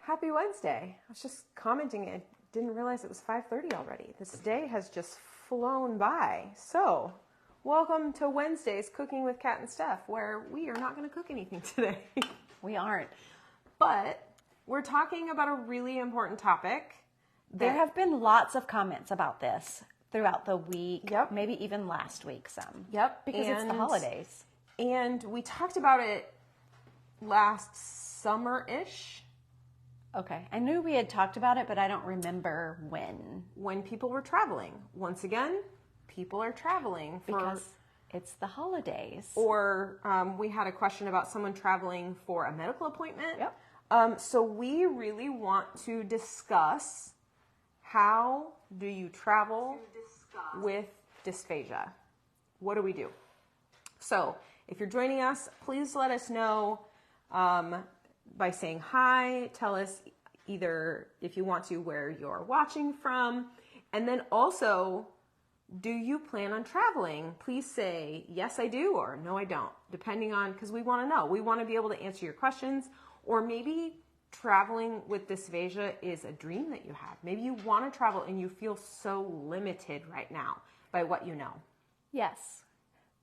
Happy Wednesday. I was just commenting. I didn't realize it was 5:30 already. This day has just flown by. So, welcome to Wednesday's Cooking with Kat and Steph, where we are not going to cook anything today. We aren't. But we're talking about a really important topic. There have been lots of comments about this throughout the week, Yep. maybe even last week some. Yep. Because it's the holidays. And we talked about it last summer-ish. Okay. I knew we had talked about it, but I don't remember when. When people were traveling. Once again, people are traveling Because it's the holidays. Or we had a question about someone traveling for a medical appointment. Yep. So we really want to discuss how do you travel with dysphagia? What do we do? So if you're joining us, please let us know by saying hi. Tell us either if you want to where you're watching from. And then also, do you plan on traveling? Please say, yes, I do, or no, I don't, depending on, because we want to know. We want to be able to answer your questions, or maybe traveling with dysphagia is a dream that you have. Maybe you want to travel and you feel so limited right now by what you know. Yes.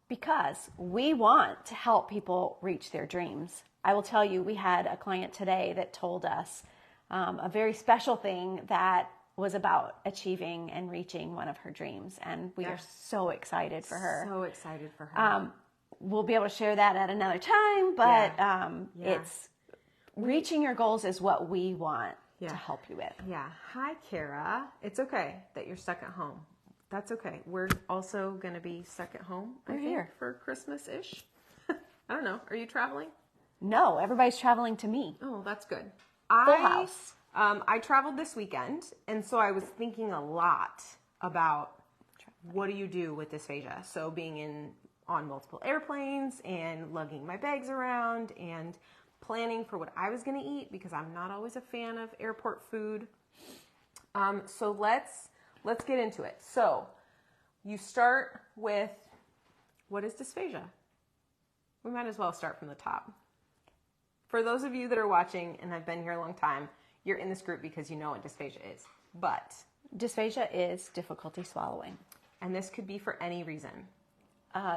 Because we want to help people reach their dreams. I will tell you, we had a client today that told us a very special thing that was about achieving and reaching one of her dreams. And we are so excited for her. So excited for her. We'll be able to share that at another time, but it's reaching your goals is what we want to help you with. Yeah. Hi, Kara. It's okay that you're stuck at home. That's okay. We're also going to be stuck at home, I think, here for Christmas-ish. I don't know. Are you traveling? No, everybody's traveling to me. Oh, that's good. Full house. I traveled this weekend, and so I was thinking a lot about what do you do with dysphagia. So being on multiple airplanes and lugging my bags around and planning for what I was going to eat because I'm not always a fan of airport food. So let's get into it. So you start with, what is dysphagia? We might as well start from the top. For those of you that are watching and have been here a long time, you're in this group because you know what dysphagia is. But Dysphagia is difficulty swallowing. And this could be for any reason.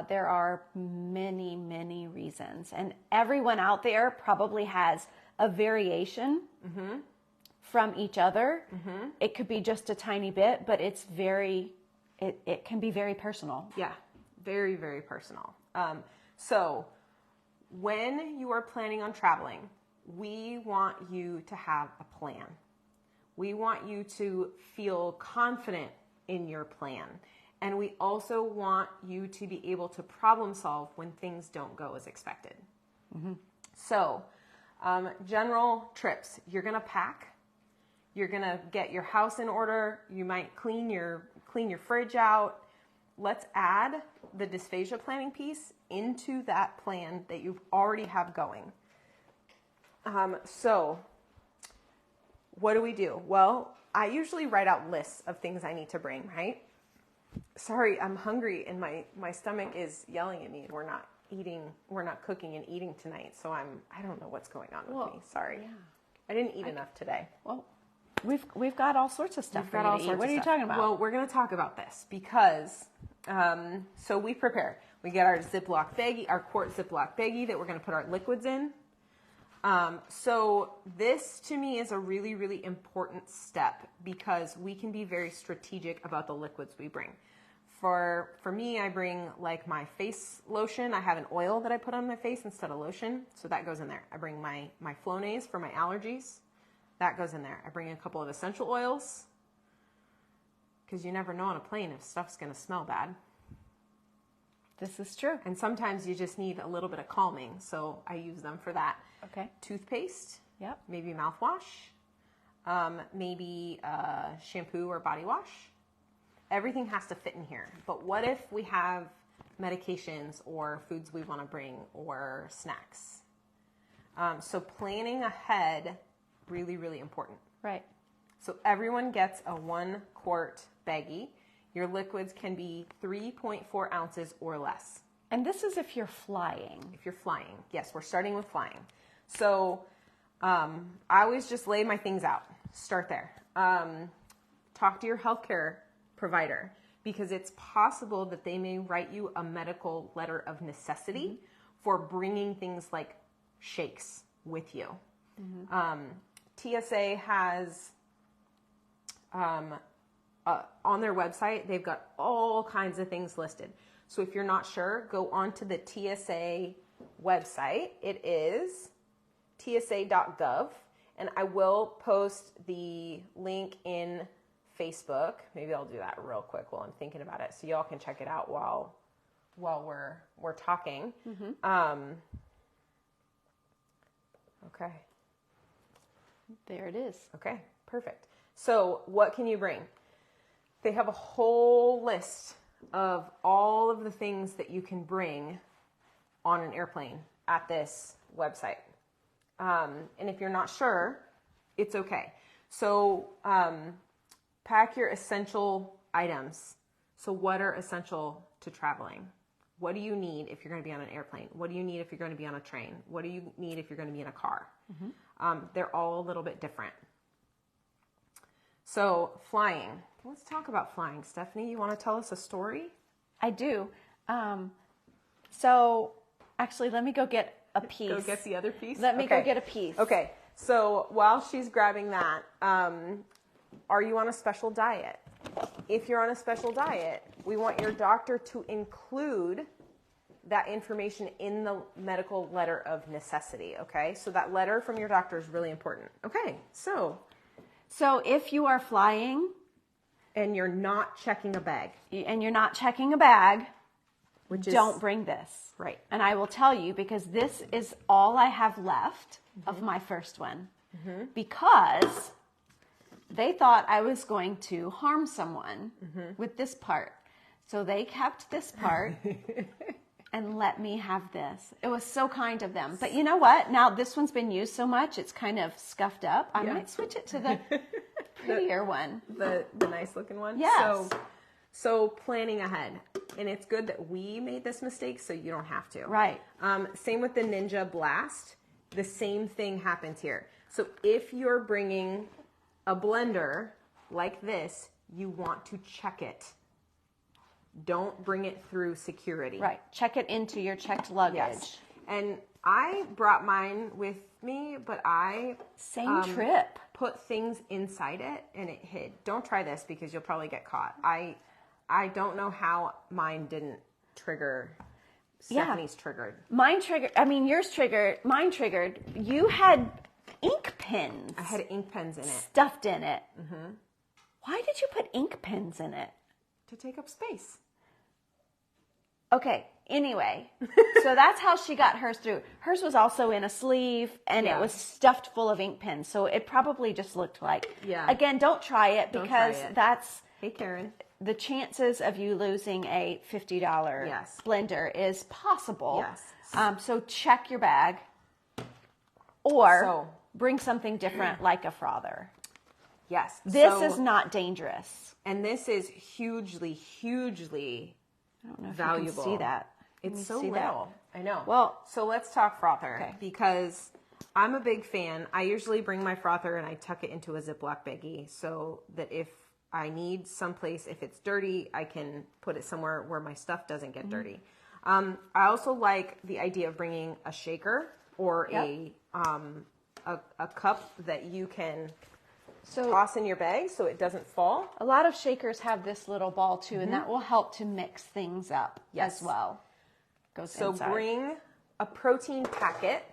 There are many, many reasons. And everyone out there probably has a variation from each other. It could be just a tiny bit, but it can be very personal. Yeah, very, very personal. So when you are planning on traveling, we want you to have a plan. We want you to feel confident in your plan. And we also want you to be able to problem solve when things don't go as expected. So, general trips. You're going to pack. You're going to get your house in order. You might clean your fridge out. Let's add the dysphagia planning piece into that plan that you already have going. So, what do we do? Well, I usually write out lists of things I need to bring, right? Sorry, I'm hungry and my stomach is yelling at me and we're not cooking and eating tonight. So I don't know what's going on with me. Sorry. Yeah. I didn't eat enough today. Well, we've got all sorts of stuff for you to eat. What are you talking about? Well, we're going to talk about this because, so we prepare. We get our Ziploc baggie, our quart Ziploc baggie that we're going to put our liquids in. So this to me is a really, really important step because we can be very strategic about the liquids we bring. For me, I bring like my face lotion. I have an oil that I put on my face instead of lotion. So that goes in there. I bring my Flonase for my allergies. That goes in there. I bring a couple of essential oils because you never know on a plane if stuff's going to smell bad. This is true. And sometimes you just need a little bit of calming. So I use them for that. Okay. Toothpaste. Yep. Maybe mouthwash. Maybe shampoo or body wash. Everything has to fit in here. But what if we have medications or foods we want to bring or snacks? So planning ahead, really, really important. Right. So everyone gets a 1 quart baggie. Your liquids can be 3.4 ounces or less. And this is if you're flying. If you're flying. Yes, we're starting with flying. So I always just lay my things out. Start there. Talk to your healthcare provider, because it's possible that they may write you a medical letter of necessity for bringing things like shakes with you. TSA has, on their website, they've got all kinds of things listed. So if you're not sure, go onto the TSA website. It is tsa.gov, and I will post the link in Facebook. Maybe I'll do that real quick while I'm thinking about it, so y'all can check it out while we're talking. Okay. There it is. Okay, perfect. So what can you bring? They have a whole list of all of the things that you can bring on an airplane at this website. And if you're not sure, it's okay. So pack your essential items. So what are essential to traveling? What do you need if you're going to be on an airplane? What do you need if you're going to be on a train? What do you need if you're going to be in a car? They're all a little bit different. So flying. Let's talk about flying. Stephanie, you want to tell us a story? I do. So actually, let me go get a piece. Go get the other piece? Let me go get a piece. Okay. So while she's grabbing that, are you on a special diet? If you're on a special diet, we want your doctor to include that information in the medical letter of necessity, okay? So that letter from your doctor is really important. Okay, so if you are flying and you're not checking a bag, which don't bring this. Right. And I will tell you, because this is all I have left of my first one, because they thought I was going to harm someone with this part. So they kept this part and let me have this. It was so kind of them. But you know what? Now this one's been used so much, it's kind of scuffed up. I might switch it to the prettier one. The nice looking one? Yes. So planning ahead. And it's good that we made this mistake so you don't have to. Right. Same with the Ninja Blast. The same thing happens here. So if you're bringing a blender like this, you want to check it. Don't bring it through security. Right. Check it into your checked luggage. Yes. And I brought mine with me, but I same trip put things inside it and it hid. Don't try this because you'll probably get caught. I don't know how mine didn't trigger. Stephanie's triggered. Mine triggered. I mean, yours triggered. Mine triggered. You had ink pens. I had ink pens in it. Stuffed in it. Why did you put ink pens in it? To take up space. Okay. Anyway, so that's how she got hers through. Hers was also in a sleeve, and it was stuffed full of ink pens. So it probably just looked like. Yeah. Again, don't try it because that's. Hey, Karen. The chances of you losing a $50 blender is possible. Yes. So check your bag, or bring something different like a frother. Yes. This is not dangerous. And this is hugely, hugely I don't know if valuable. you can see that. It's so little. I know. Well, so let's talk frother because I'm a big fan. I usually bring my frother and I tuck it into a Ziploc baggie so that if I need someplace, if it's dirty, I can put it somewhere where my stuff doesn't get dirty. I also like the idea of bringing a shaker or a cup that you can toss in your bag so it doesn't fall. A lot of shakers have this little ball too, and that will help to mix things up as well. Goes inside. Bring a protein packet.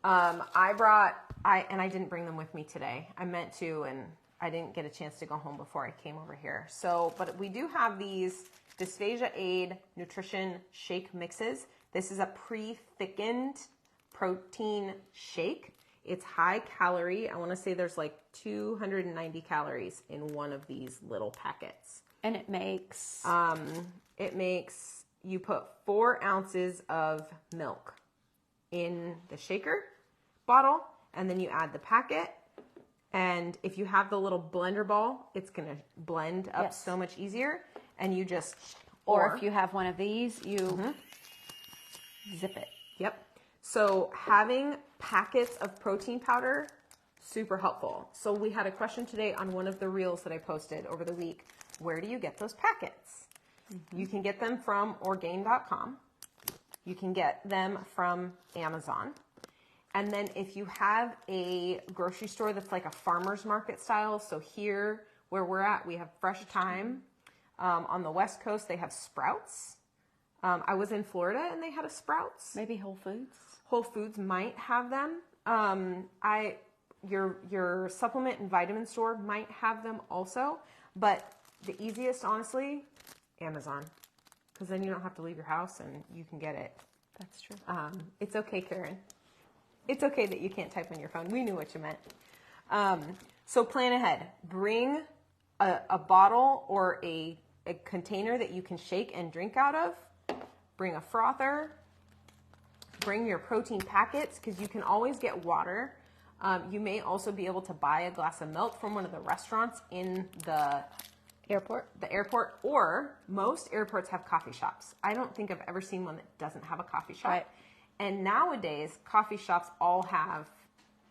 I didn't bring them with me today. I meant to, and I didn't get a chance to go home before I came over here. But we do have these Dysphagia Aid Nutrition Shake Mixes. This is a pre-thickened protein shake. It's high calorie. I want to say there's like 290 calories in one of these little packets. And it makes... you put 4 ounces of milk in the shaker bottle, and then you add the packet. And if you have the little blender ball, it's going to blend up so much easier. And you just... Or if you have one of these, you zip it. Yep. So having packets of protein powder, super helpful. So we had a question today on one of the reels that I posted over the week. Where do you get those packets? You can get them from Orgain.com. You can get them from Amazon. And then if you have a grocery store that's like a farmer's market style, so here where we're at, we have Fresh Thyme. On the West Coast, they have Sprouts. I was in Florida and they had a Sprouts. Maybe Whole Foods. Whole Foods might have them. Your supplement and vitamin store might have them also. But the easiest, honestly, Amazon. Because then you don't have to leave your house and you can get it. That's true. It's okay, Karen. It's okay that you can't type on your phone. We knew what you meant. So plan ahead. Bring a bottle or a container that you can shake and drink out of. Bring a frother. Bring your protein packets because you can always get water. You may also be able to buy a glass of milk from one of the restaurants in the airport, or most airports have coffee shops. I don't think I've ever seen one that doesn't have a coffee shop. Right. And nowadays, coffee shops all have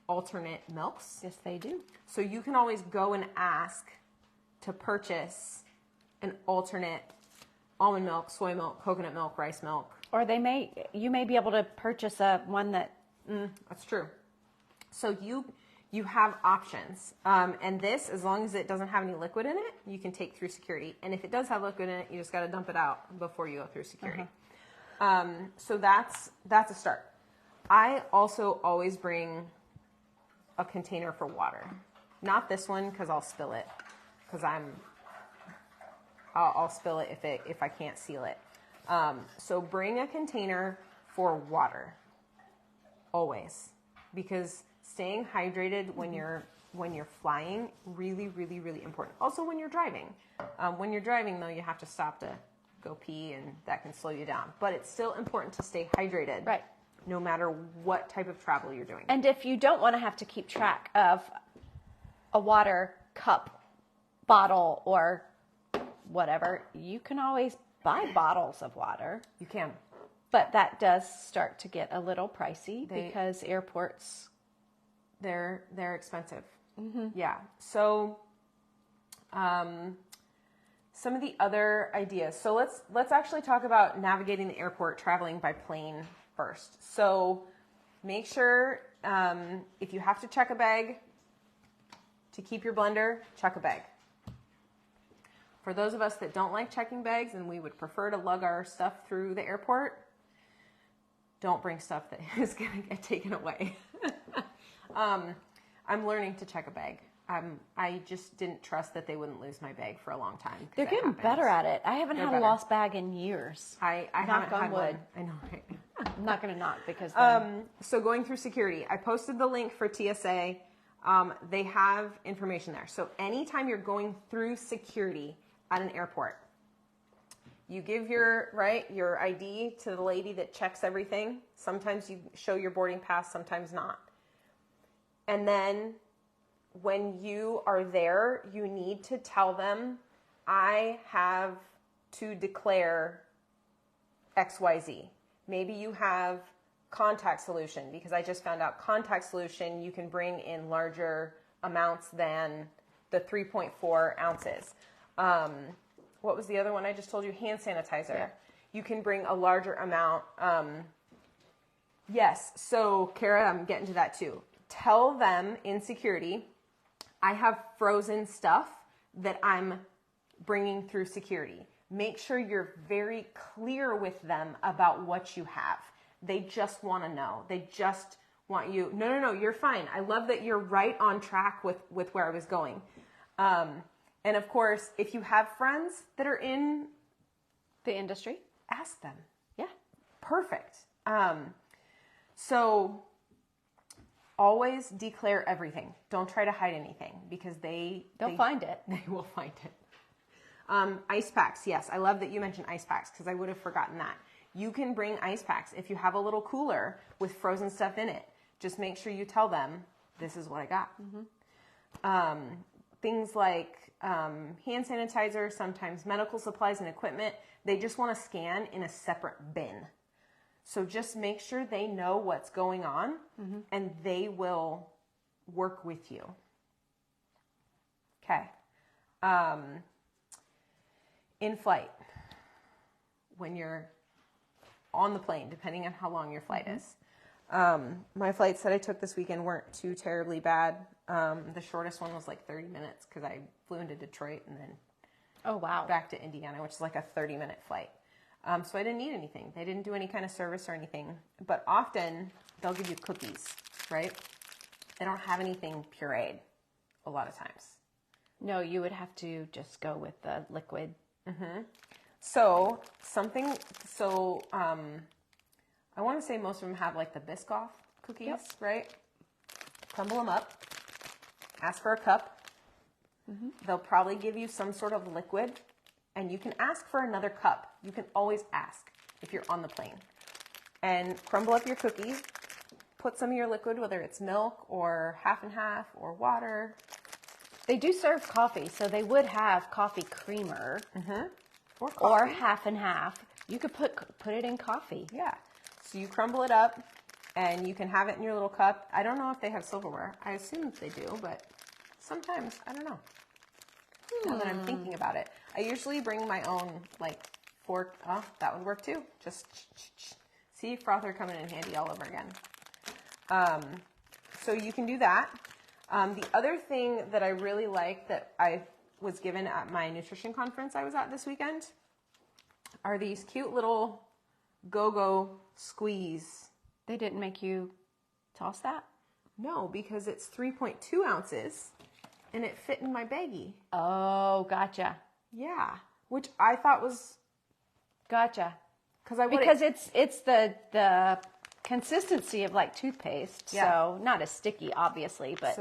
alternate milks. Yes, they do. So you can always go and ask to purchase an alternate almond milk, soy milk, coconut milk, rice milk. Or you may be able to purchase one that. That's true. So you have options. And this, as long as it doesn't have any liquid in it, you can take through security. And if it does have liquid in it, you just got to dump it out before you go through security. So that's a start. I also always bring a container for water. Not this one because I'll spill it. Because I'll spill it if I can't seal it. So bring a container for water. Always. Because staying hydrated when you're flying, really, really, really important. Also when you're driving. When you're driving, though, you have to stop to go pee, and that can slow you down. But it's still important to stay hydrated. Right. No matter what type of travel you're doing. And if you don't want to have to keep track of a water cup, bottle, or whatever, you can always buy bottles of water. You can. But that does start to get a little pricey because airports... They're expensive. Yeah. So, some of the other ideas. So let's actually talk about navigating the airport, traveling by plane first. So make sure if you have to check a bag to keep your blender, check a bag. For those of us that don't like checking bags and we would prefer to lug our stuff through the airport, don't bring stuff that is going to get taken away. I'm learning to check a bag. I just didn't trust that they wouldn't lose my bag for a long time. They're getting better at it. I haven't had a lost bag in years. I haven't had one. I know, right? I'm not going to knock because... So going through security, I posted the link for TSA. They have information there. So anytime you're going through security at an airport, you give your ID to the lady that checks everything. Sometimes you show your boarding pass, sometimes not. And then when you are there, you need to tell them, I have to declare XYZ. Maybe you have contact solution, because I just found out contact solution, you can bring in larger amounts than the 3.4 ounces. What was the other one I just told you? Hand sanitizer. Yeah. You can bring a larger amount. Yes. So, Kara, I'm getting to that too. Tell them in security, I have frozen stuff that I'm bringing through security. Make sure you're very clear with them about what you have. They just want to know. They just want you. No, you're fine. I love that you're right on track with where I was going. And of course, if you have friends that are in the industry, ask them. Yeah. Perfect. So always declare everything. Don't try to hide anything, because they'll find it. They will find it. Ice packs. Yes, I love that you mentioned ice packs, because I would have forgotten that. You can bring ice packs. If you have a little cooler with frozen stuff in it, just make sure you tell them, this is what I got. Mm-hmm. Things like hand sanitizer, sometimes medical supplies and equipment, they just want to scan in a separate bin. So just make sure they know what's going on and they will work with you. Okay. In flight, when you're on the plane, depending on how long your flight is. My flights that I took this weekend weren't too terribly bad. The shortest one was like 30 minutes because I flew into Detroit and then back to Indiana, which is like a 30-minute flight. So I didn't need anything. They didn't do any kind of service or anything. But often they'll give you cookies, right? They don't have anything pureed a lot of times. No, you would have to just go with the liquid. So I want to say most of them have like the Biscoff cookies, right? Crumble them up. Ask for a cup. They'll probably give you some sort of liquid, and you can ask for another cup. You can always ask if you're on the plane. And crumble up your cookies. Put some of your liquid, whether it's milk or half and half or water. They do serve coffee, so they would have coffee creamer Or half and half. You could put it in coffee. Yeah. So you crumble it up, and you can have it in your little cup. I don't know if they have silverware. I assume they do, but sometimes, I don't know. Now that I'm thinking about it. I usually bring my own, like, fork. Oh, that would work too. Just see frother coming in handy all over again. So you can do that. The other thing that I really like that I was given at my nutrition conference I was at this weekend are these cute little go-go squeeze. They didn't make you toss that? No, because it's 3.2 ounces and it fit in my baggie. Oh, gotcha. Yeah, which I thought was... Gotcha. Because it's the consistency of like toothpaste, so not as sticky, obviously, but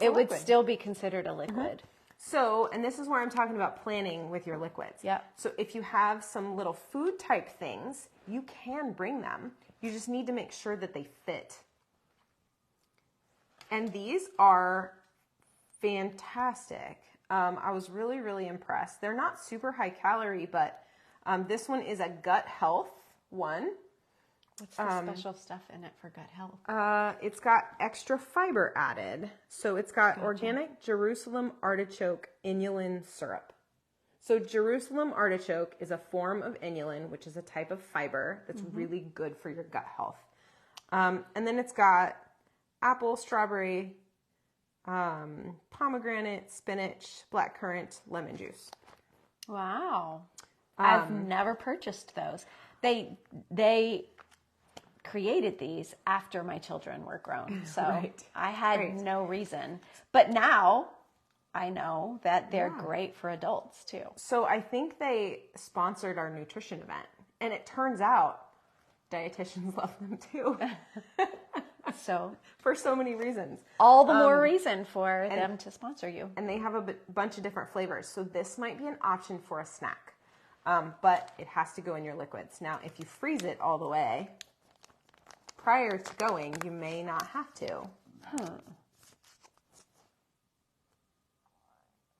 it would still be considered a liquid. So, and this is where I'm talking about planning with your liquids. Yeah. So if you have some little food type things, you can bring them. You just need to make sure that they fit. And these are fantastic. I was really, really impressed. They're not super high calorie, but this one is a gut health one. What's the special stuff in it for gut health? It's got extra fiber added. So it's got organic Jerusalem artichoke inulin syrup. So Jerusalem artichoke is a form of inulin, which is a type of fiber that's really good for your gut health. And then it's got apple, strawberry, pomegranate, spinach, blackcurrant, lemon juice. Wow. I've never purchased those. They created these after my children were grown. So I had no reason. But now I know that they're great for adults too. So I think they sponsored our nutrition event. And it turns out dietitians love them too. So for so many reasons. All the more reason for them to sponsor you. And they have a bunch of different flavors. So this might be an option for a snack. But it has to go in your liquids. Now, if you freeze it all the way, prior to going, you may not have to.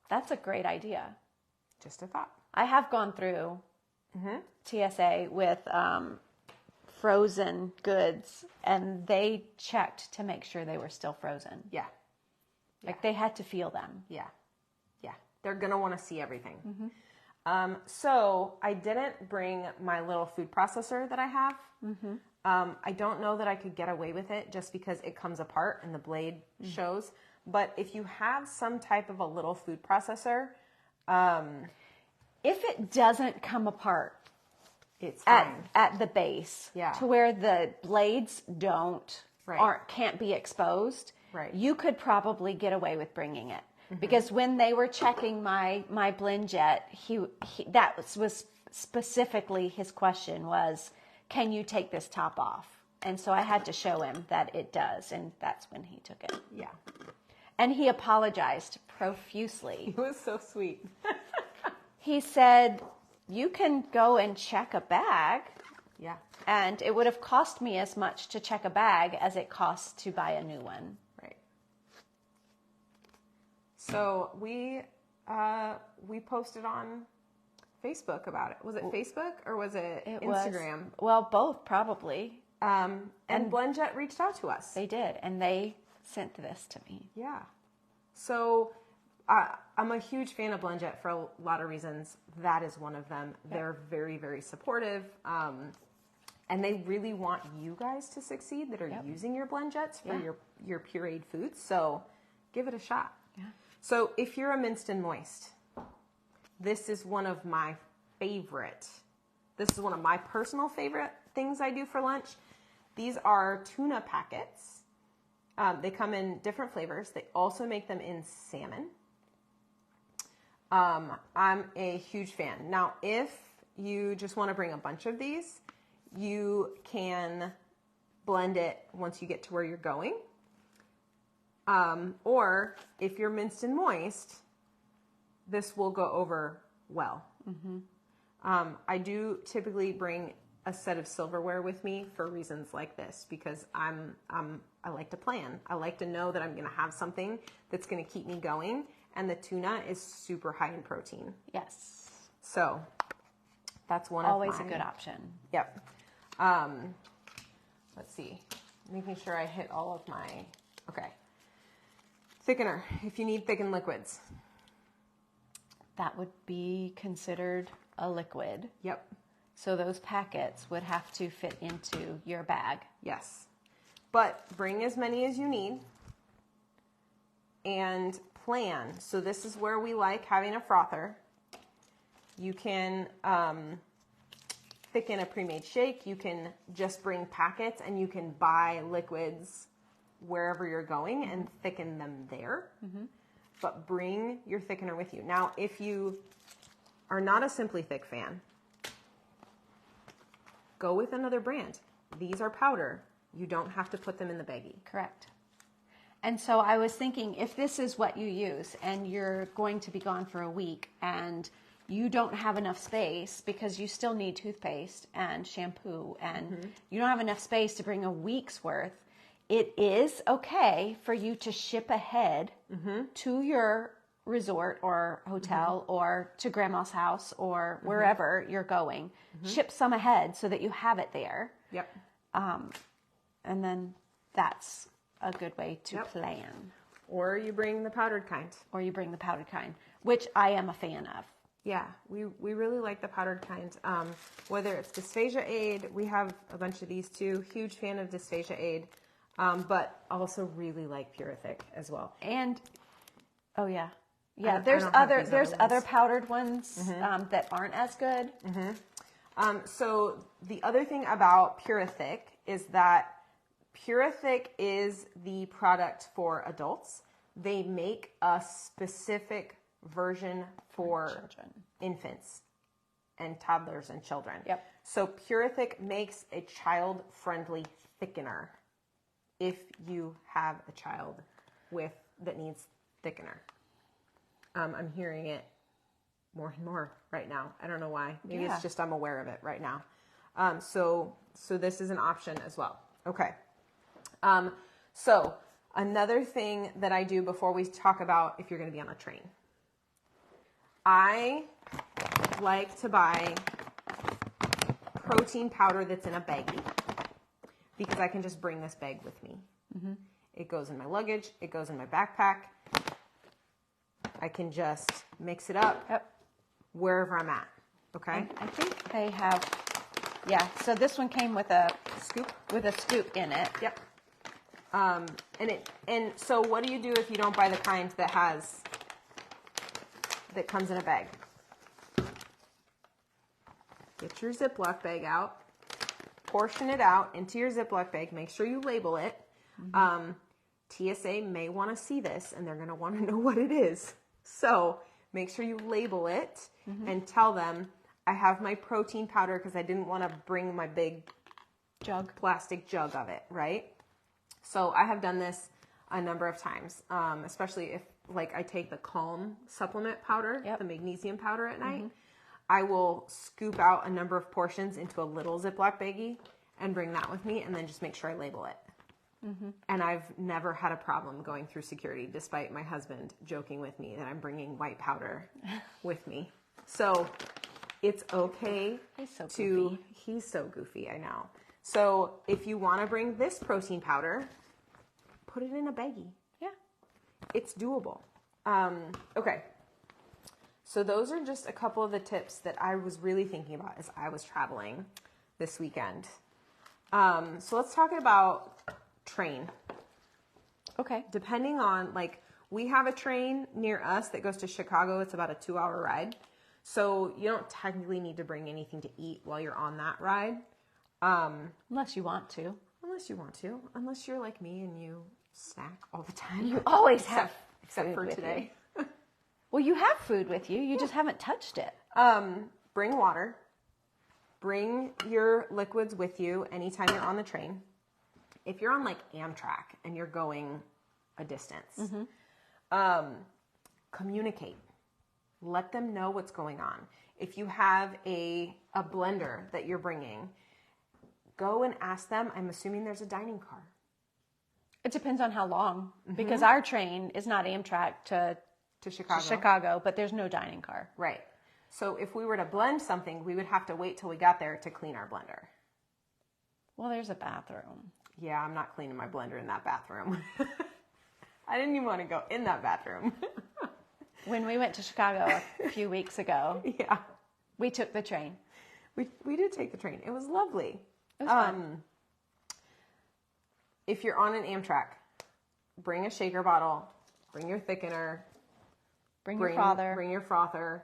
That's a great idea. Just a thought. I have gone through TSA with frozen goods, and they checked to make sure they were still frozen. Yeah. Like they had to feel them. Yeah. Yeah. They're going to want to see everything. So I didn't bring my little food processor that I have. I don't know that I could get away with it just because it comes apart and the blade shows. But if you have some type of a little food processor, if it doesn't come apart, it's fine. At the base, to where the blades can't be exposed, you could probably get away with bringing it. Because when they were checking my blend jet, that was specifically his question was, can you take this top off? And so I had to show him that it does, and that's when he took it. Yeah. And he apologized profusely. He was so sweet. He said, you can go and check a bag. Yeah. And it would have cost me as much to check a bag as it costs to buy a new one. Right. So we posted on Facebook about it. Was it Facebook or was it Instagram? Well, both probably. And BlendJet reached out to us. They did, and they sent this to me. Yeah. So I'm a huge fan of BlendJet for a lot of reasons. That is one of them. Yep. They're very, very supportive. And they really want you guys to succeed that are using your BlendJets for your pureed foods. So give it a shot. Yeah. So if you're a minced and moist, this is one of my favorite. This is one of my personal favorite things I do for lunch. These are tuna packets. They come in different flavors. They also make them in salmon. I'm a huge fan. Now, if you just want to bring a bunch of these, you can blend it once you get to where you're going. Or if you're minced and moist, this will go over well. Mm-hmm. I do typically bring a set of silverware with me for reasons like this because I like to plan. I like to know that I'm going to have something that's going to keep me going, and the tuna is super high in protein. Yes. So that's one always of a good option. Yep. Let's see. Making sure I hit all of my. Okay. Thickener. If you need thickened liquids, that would be considered a liquid. Yep. So those packets would have to fit into your bag. Yes. But bring as many as you need and plan. So this is where we like having a frother. You can thicken a pre-made shake. You can just bring packets and you can buy liquids wherever you're going and thicken them there. Mm-hmm. But bring your thickener with you. Now, if you are not a Simply Thick fan, go with another brand. These are powder. You don't have to put them in the baggie. Correct. And so I was thinking, if this is what you use and you're going to be gone for a week and you don't have enough space because you still need toothpaste and shampoo and you don't have enough space to bring a week's worth, it is okay for you to ship ahead to your resort or hotel or to grandma's house or wherever you're going. Ship some ahead so that you have it there. Yep. And then that's a good way to plan. Or you bring the powdered kind. Which I am a fan of. Yeah, we really like the powdered kind. Whether it's Dysphagia Aid, we have a bunch of these too. Huge fan of Dysphagia Aid. But also really like Purithic as well. And, there's other powdered ones that aren't as good. So the other thing about Purithic is that Purithic is the product for adults. They make a specific version for children, infants and toddlers and children. Yep. So Purithic makes a child-friendly thickener if you have a child that needs thickener. I'm hearing it more and more right now. I don't know why. Maybe it's just I'm aware of it right now. So this is an option as well. Okay. So another thing that I do before we talk about if you're going to be on a train, I like to buy protein powder that's in a baggie because I can just bring this bag with me. It goes in my luggage. It goes in my backpack. I can just mix it up wherever I'm at. Okay. And I think they have, so this one came with a scoop in it. Yep. And so what do you do if you don't buy the kind that comes in a bag? Get your Ziploc bag out, portion it out into your Ziploc bag. Make sure you label it. TSA may want to see this and they're going to want to know what it is. So make sure you label it and tell them I have my protein powder because I didn't want to bring my big plastic jug of it, right? So I have done this a number of times, especially if I take the Calm supplement powder, the magnesium powder at night. I will scoop out a number of portions into a little Ziploc baggie and bring that with me and then just make sure I label it. And I've never had a problem going through security, despite my husband joking with me that I'm bringing white powder with me. So it's okay He's so to, goofy. he's so goofy, I know. So if you want to bring this protein powder, put it in a baggie. Yeah. It's doable. Okay. So those are just a couple of the tips that I was really thinking about as I was traveling this weekend. So let's talk about train. Okay. Depending on, like, we have a train near us that goes to Chicago. It's about a 2-hour ride. So you don't technically need to bring anything to eat while you're on that ride. Unless you want to. Unless you're like me and you snack all the time. You always have except food for with today. Well, you have food with you. You just haven't touched it. Bring water. Bring your liquids with you anytime you're on the train. If you're on like Amtrak and you're going a distance, communicate. Let them know what's going on. If you have a blender that you're bringing, go and ask them. I'm assuming there's a dining car. It depends on how long, because our train is not Amtrak to Chicago, but there's no dining car. Right. So if we were to blend something, we would have to wait till we got there to clean our blender. Well, there's a bathroom. Yeah, I'm not cleaning my blender in that bathroom. I didn't even want to go in that bathroom. When we went to Chicago a few weeks ago, Yeah. we took the train. We did take the train. It was lovely. It was fun. If you're on an Amtrak, bring a shaker bottle, bring your thickener, Bring your frother. Bring your frother.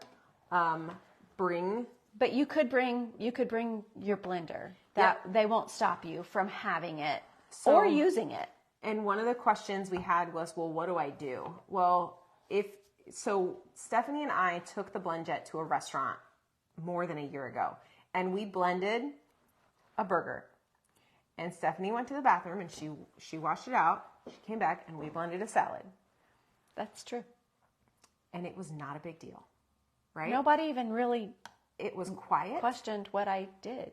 But you could bring your blender. That they won't stop you from having it or using it. And one of the questions we had was, well, what do I do? Well, Stephanie and I took the Blend Jet to a restaurant more than a year ago, and we blended a burger. And Stephanie went to the bathroom and she washed it out. She came back and we blended a salad. That's true. And it was not a big deal, right? Nobody even really It was quiet. questioned what I did.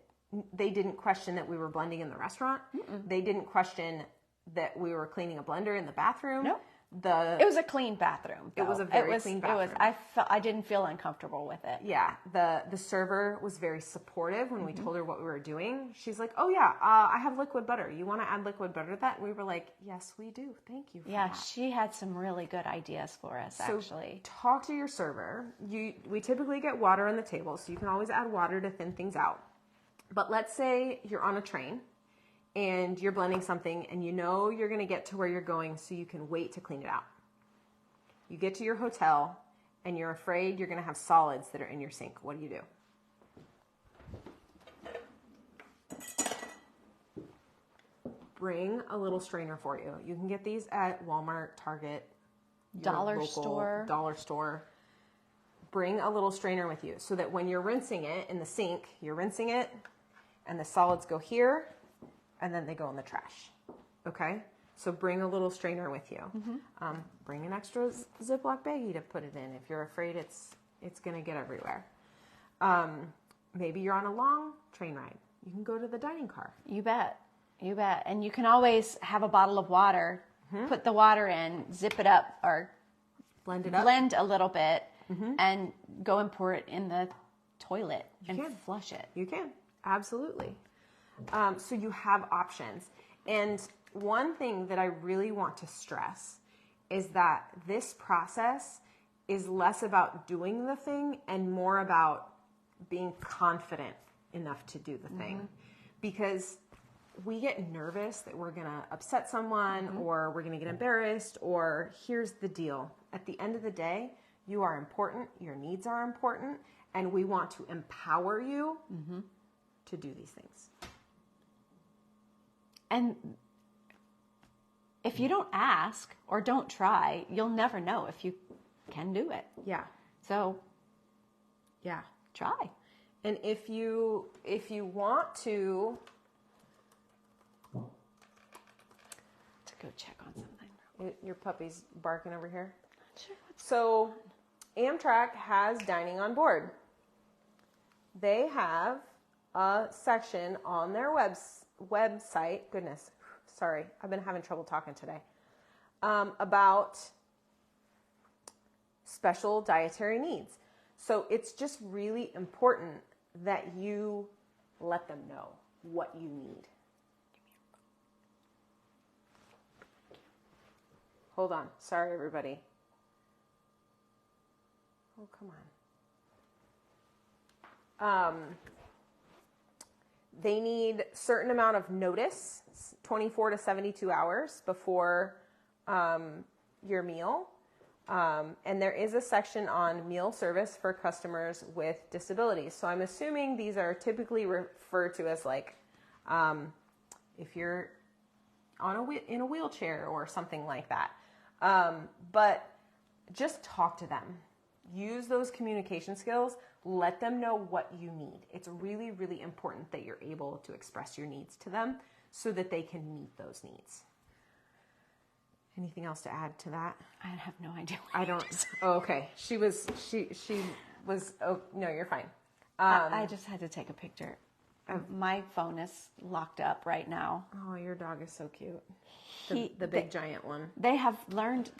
They didn't question that we were blending in the restaurant. They didn't question that we were cleaning a blender in the bathroom. No. It was a clean bathroom. Though. It was a very clean bathroom. I didn't feel uncomfortable with it. Yeah, the server was very supportive when we told her what we were doing. She's like, "Oh yeah, I have liquid butter. You want to add liquid butter to that?" And we were like, "Yes, we do. Thank you for that." She had some really good ideas for us, actually. Talk to your server. We typically get water on the table, so you can always add water to thin things out. But let's say you're on a train and you're blending something and you know you're going to get to where you're going, so you can wait to clean it out. You get to your hotel and you're afraid you're going to have solids that are in your sink. What do? Bring a little strainer for you. You can get these at Walmart, Target, Dollar store. Bring a little strainer with you so that when you're rinsing it in the sink, you're rinsing it and the solids go here and then they go in the trash. Okay? So bring a little strainer with you. Bring an extra Ziploc baggie to put it in if you're afraid it's going to get everywhere. Maybe you're on a long train ride. You can go to the dining car. You bet. And you can always have a bottle of water, put the water in, zip it up, or blend it up. Blend a little bit, and go and pour it in the toilet and flush it. You can. Absolutely. So you have options. And one thing that I really want to stress is that this process is less about doing the thing and more about being confident enough to do the thing. Because we get nervous that we're going to upset someone or we're going to get embarrassed, or here's the deal. At the end of the day, you are important, your needs are important, and we want to empower you to do these things. And if you don't ask or don't try, you'll never know if you can do it. Yeah. So, try. And if you want to go check on something. Your puppy's barking over here. Sure. So Amtrak has dining on board. They have a section on their website. Goodness, sorry, I've been having trouble talking today. About special dietary needs. So it's just really important that you let them know what you need. Hold on. Sorry, everybody. Oh, come on. They need certain amount of notice, 24 to 72 hours before your meal. And there is a section on meal service for customers with disabilities. So I'm assuming these are typically referred to as like, if you're in a wheelchair or something like that. But just talk to them. Use those communication skills. Let them know what you need. It's really, really important that you're able to express your needs to them so that they can meet those needs. Anything else to add to that? I have no idea. I don't. Oh, okay. She was. Oh, no, you're fine. I just had to take a picture. My phone is locked up right now. Oh, your dog is so cute. The big giant one. They have learned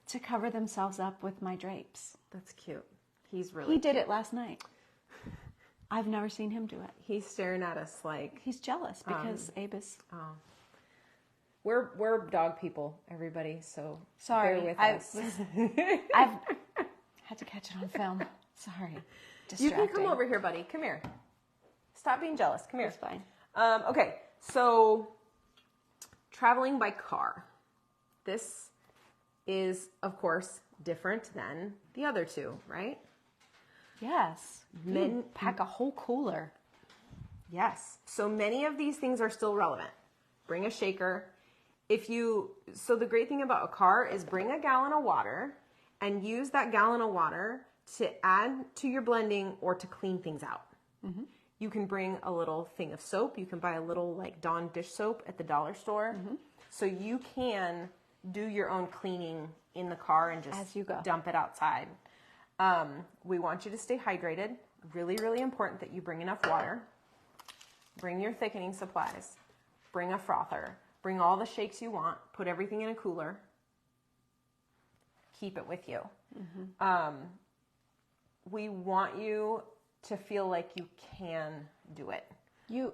to cover themselves up with my drapes. That's cute. He did it last night. I've never seen him do it. He's staring at us like he's jealous because Abe is. Oh. We're dog people, everybody. So sorry, bear with us. I've had to catch it on film. Sorry. You can come over here, buddy. Come here. Stop being jealous. Come here. It's fine. Okay, so traveling by car. This is, of course, different than the other two, right? Yes. Men pack a whole cooler. Yes. So many of these things are still relevant. Bring a shaker. So the great thing about a car is bring a gallon of water and use that gallon of water to add to your blending or to clean things out. Mm-hmm. You can bring a little thing of soap. You can buy a little like Dawn dish soap at the dollar store. Mm-hmm. So you can do your own cleaning in the car and just as you go. Dump it outside. We want you to stay hydrated. Really, really important that you bring enough water. Bring your thickening supplies. Bring a frother. Bring all the shakes you want. Put everything in a cooler. Keep it with you. Mm-hmm. We want you to feel like you can do it. You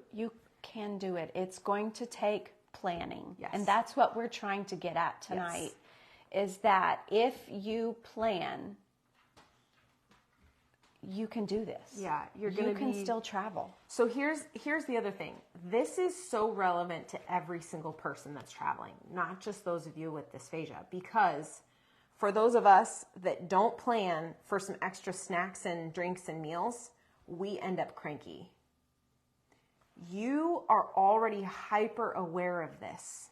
can do it. It's going to take planning. Yes. And that's what we're trying to get at tonight, is that if you plan, you can do this. Yeah, you can still travel. So here's the other thing. This is so relevant to every single person that's traveling, not just those of you with dysphagia, because for those of us that don't plan for some extra snacks and drinks and meals, we end up cranky. You are already hyper aware of this.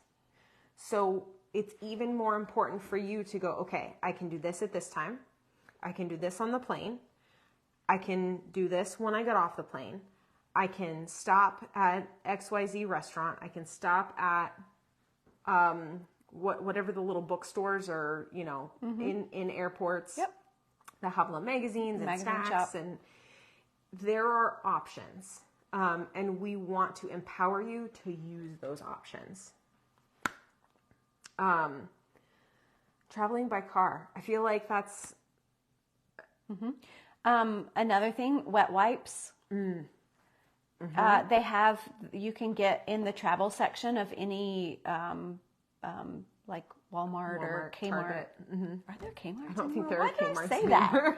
So it's even more important for you to go, okay, I can do this at this time. I can do this on the plane. I can do this when I get off the plane. I can stop at XYZ restaurant. I can stop at whatever the little bookstores are, in airports. Yep. That have little magazines and snacks. Shop. And there are options. And we want to empower you to use those options. Traveling by car. I feel like that's... Mm-hmm. Another thing, wet wipes. Mm-hmm. You can get in the travel section of any, like Walmart or Kmart. Mm-hmm. Are there Kmarts? I don't think there are Kmarts. Why did I say that?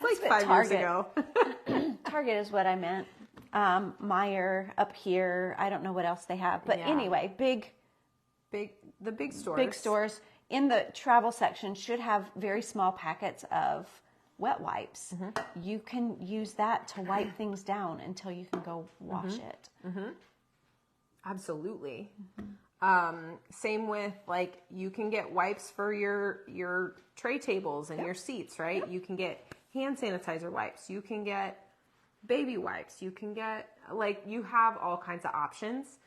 It's like 5 years ago. Target is what I meant. Meijer up here. I don't know what else they have. But anyway, the big stores. Big stores in the travel section should have very small packets of wet wipes. Mm-hmm. You can use that to wipe things down until you can go wash it. Mm-hmm. Absolutely. Mm-hmm. Same with you can get wipes for your tray tables and your seats, right? Yep. You can get hand sanitizer wipes. You can get baby wipes. You can get you have all kinds of options.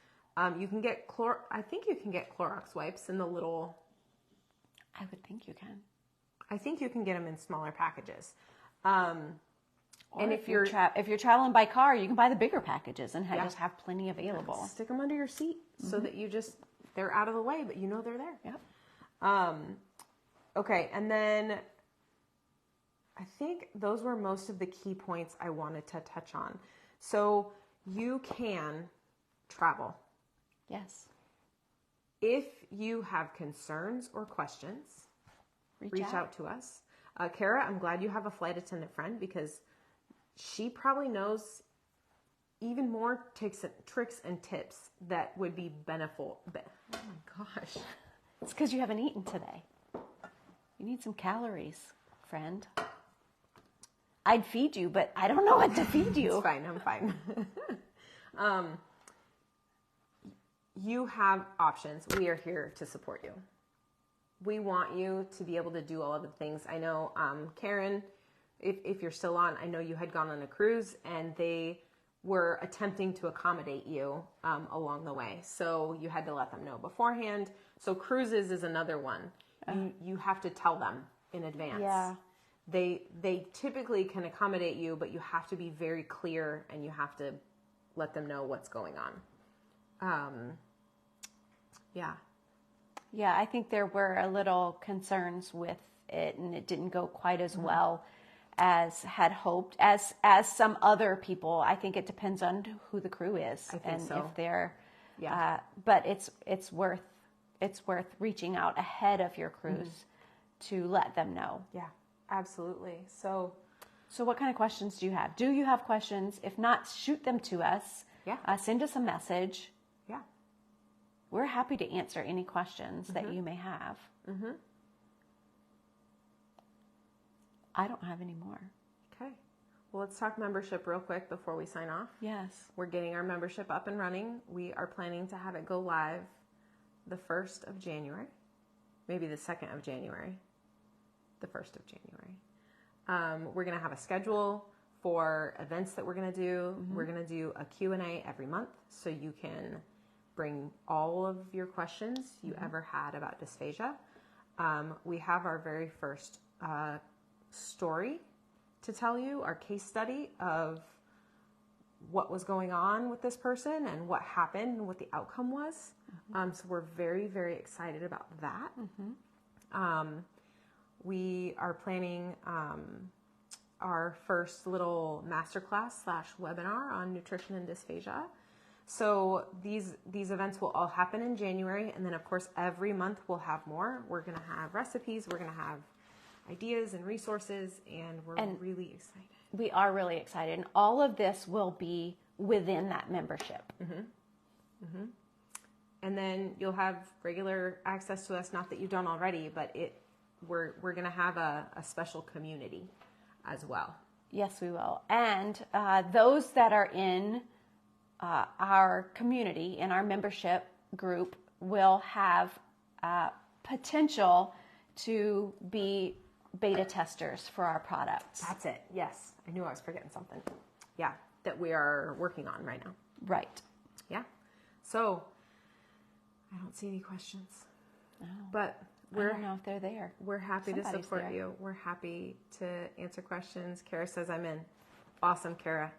You can get I think you can get Clorox wipes in the little. I would think you can. I think you can get them in smaller packages. And if you're traveling by car, you can buy the bigger packages and just have plenty available. Stick them under your seat so that they're out of the way, but they're there. Yep. Okay, and then I think those were most of the key points I wanted to touch on. So you can travel. Yes. If you have concerns or questions, reach out to us. Kara, I'm glad you have a flight attendant friend because she probably knows even more tricks and tips that would be beneficial. Oh my gosh. It's because you haven't eaten today. You need some calories, friend. I'd feed you, but I don't know what to feed you. It's fine. I'm fine. You have options. We are here to support you. We want you to be able to do all of the things. I know, Karen, if you're still on, I know you had gone on a cruise and they were attempting to accommodate you along the way. So you had to let them know beforehand. So cruises is another one. You have to tell them in advance. Yeah. They typically can accommodate you, but you have to be very clear and you have to let them know what's going on. Yeah. Yeah, I think there were a little concerns with it, and it didn't go quite as well as had hoped. As some other people, I think it depends on who the crew is, and so. if they're. Yeah. But it's worth reaching out ahead of your cruise to let them know. Yeah, absolutely. So what kind of questions do you have? Do you have questions? If not, shoot them to us. Yeah. Send us a message. Yeah. We're happy to answer any questions that you may have. I don't have any more. Okay. Well, let's talk membership real quick before we sign off. Yes. We're getting our membership up and running. We are planning to have it go live the 1st of January, maybe the 2nd of January, the 1st of January. We're going to have a schedule for events that we're going to do. We're going to do a Q&A every month so you can bring all of your questions you ever had about dysphagia. We have our very first story to tell you, our case study of what was going on with this person and what happened and what the outcome was. So we're very, very excited about that. We are planning our first little masterclass / webinar on nutrition and dysphagia. So these events will all happen in January, and then of course every month we'll have more. We're going to have recipes, we're going to have ideas and resources, and we're really excited. We are really excited, and all of this will be within that membership. And then you'll have regular access to us, not that you don't already, but we're going to have a special community as well. Yes, we will. And those that are in our community, in our membership group, will have potential to be beta testers for our products. That's it. Yes. I knew I was forgetting something. Yeah. That we are working on right now. Right. Yeah. So I don't see any questions. No. But I don't know if they're there. We're happy to support you. We're happy to answer questions. Kara says I'm in. Awesome, Kara.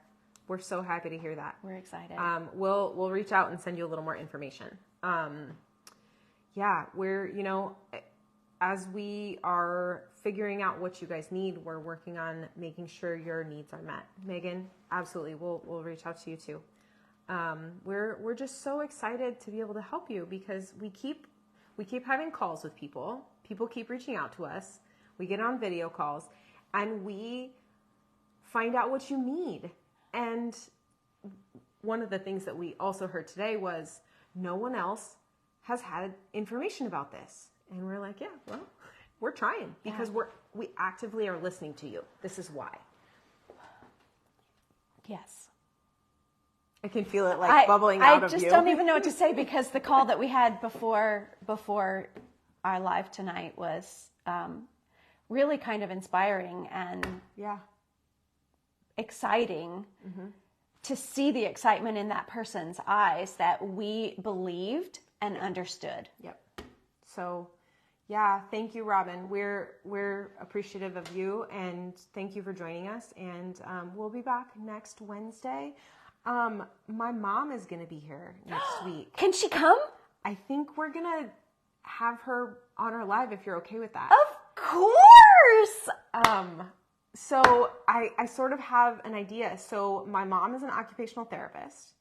We're so happy to hear that. We're excited. We'll reach out and send you a little more information. Yeah, we're, as we are figuring out what you guys need, we're working on making sure your needs are met. Megan, absolutely. We'll reach out to you too. We're just so excited to be able to help you because we keep having calls with people. People keep reaching out to us. We get on video calls and we find out what you need. And one of the things that we also heard today was no one else has had information about this. And we're like, yeah, well, we're trying because we actively are listening to you. This is why. Yes. I can feel it bubbling out of you. I just don't even know what to say because the call that we had before our live tonight was really kind of inspiring and exciting to see the excitement in that person's eyes that we believed and understood. Yep. So, yeah, thank you, Robin. We're appreciative of you and thank you for joining us. And we'll be back next Wednesday. My mom is going to be here next week. Can she come? I think we're going to have her on our live if you're okay with that. Of course. So I sort of have an idea. So my mom is an occupational therapist,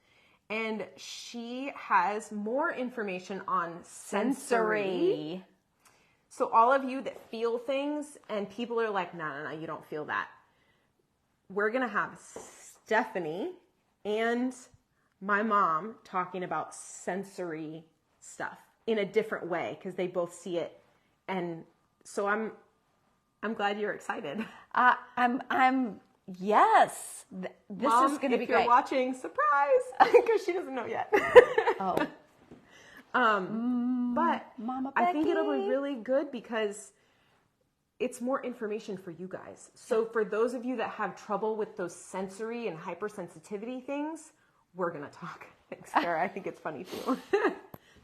and she has more information on sensory. So all of you that feel things and people are like, no, you don't feel that. We're going to have Stephanie and my mom talking about sensory stuff in a different way because they both see it. And so I'm glad you're excited. Yes. This Mom, is going to be if you're great. watching, surprise, because she doesn't know yet. Oh. But Mama I think it'll be Becky. really good because it's more information for you guys. So for those of you that have trouble with those sensory and hypersensitivity things, we're going to talk. Thanks, Sarah. I think it's funny too.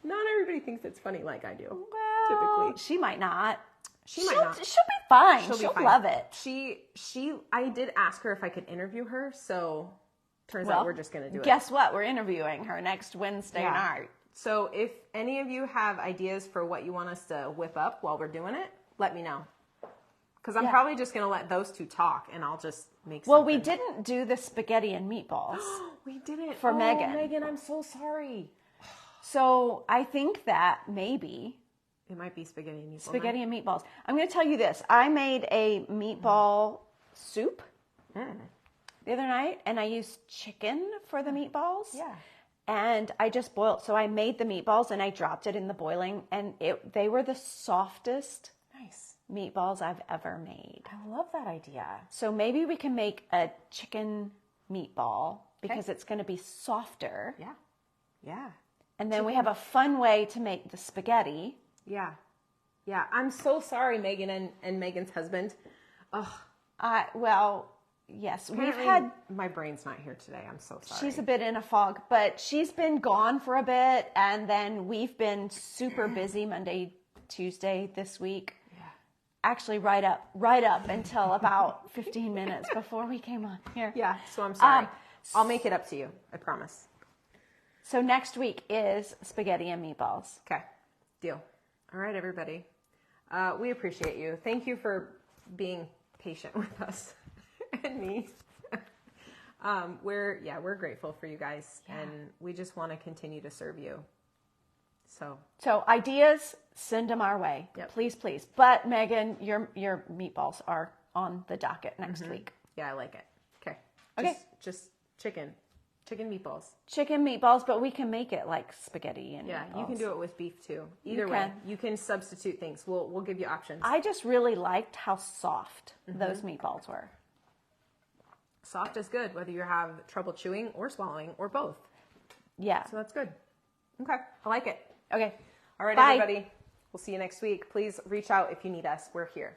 Not everybody thinks it's funny like I do. Well, typically. she might not. She might not. She'll be fine. She'll be She'll fine. love it. I did ask her if I could interview her, so turns Well, out we're just going to do it. Guess what? We're interviewing her next Wednesday night. So if any of you have ideas for what you want us to whip up while we're doing it, let me know. Because I'm probably just going to let those two talk, and I'll just make Well, something. we didn't do the spaghetti and meatballs. We didn't. For Megan. Megan, I'm so sorry. So I think that maybe It might be spaghetti and meatballs. spaghetti and meatballs. I'm going to tell you this. I made a meatball soup the other night, and I used chicken for the meatballs. Yeah. And I just boiled. So I made the meatballs, and I dropped it in the boiling, and they were the softest Nice. meatballs I've ever made. I love that idea. So maybe we can make a chicken meatball because it's going to be softer. Yeah. Yeah. And then we have a fun way to make the spaghetti. Yeah. Yeah. I'm so sorry, Megan and Megan's husband. Ugh. Well, yes, Apparently my brain's not here today. I'm so sorry. she's a bit in a fog, but she's been gone for a bit. And then we've been super busy Monday, Tuesday this week. Yeah. Actually, right up until about 15 minutes before we came on here. Yeah. So I'm sorry. I'll make it up to you. I promise. So next week is spaghetti and meatballs. Okay. Deal. All right, everybody. We appreciate you. Thank you for being patient with us and me. We're grateful for you guys, and we just want to continue to serve you. So Ideas, send them our way. Yep. Please, please. But Megan, your meatballs are on the docket next week. yeah, I like it. Okay. Okay. Just chicken meatballs. Chicken meatballs, but we can make it like spaghetti and Yeah, meatballs. you can do it with beef too. Either way, you can substitute things. We'll give you options. I just really liked how soft those meatballs were. Soft is good, whether you have trouble chewing or swallowing or both. Yeah. So that's good. Okay, I like it. Okay. All right, Bye. everybody. We'll see you next week. Please reach out if you need us. We're here.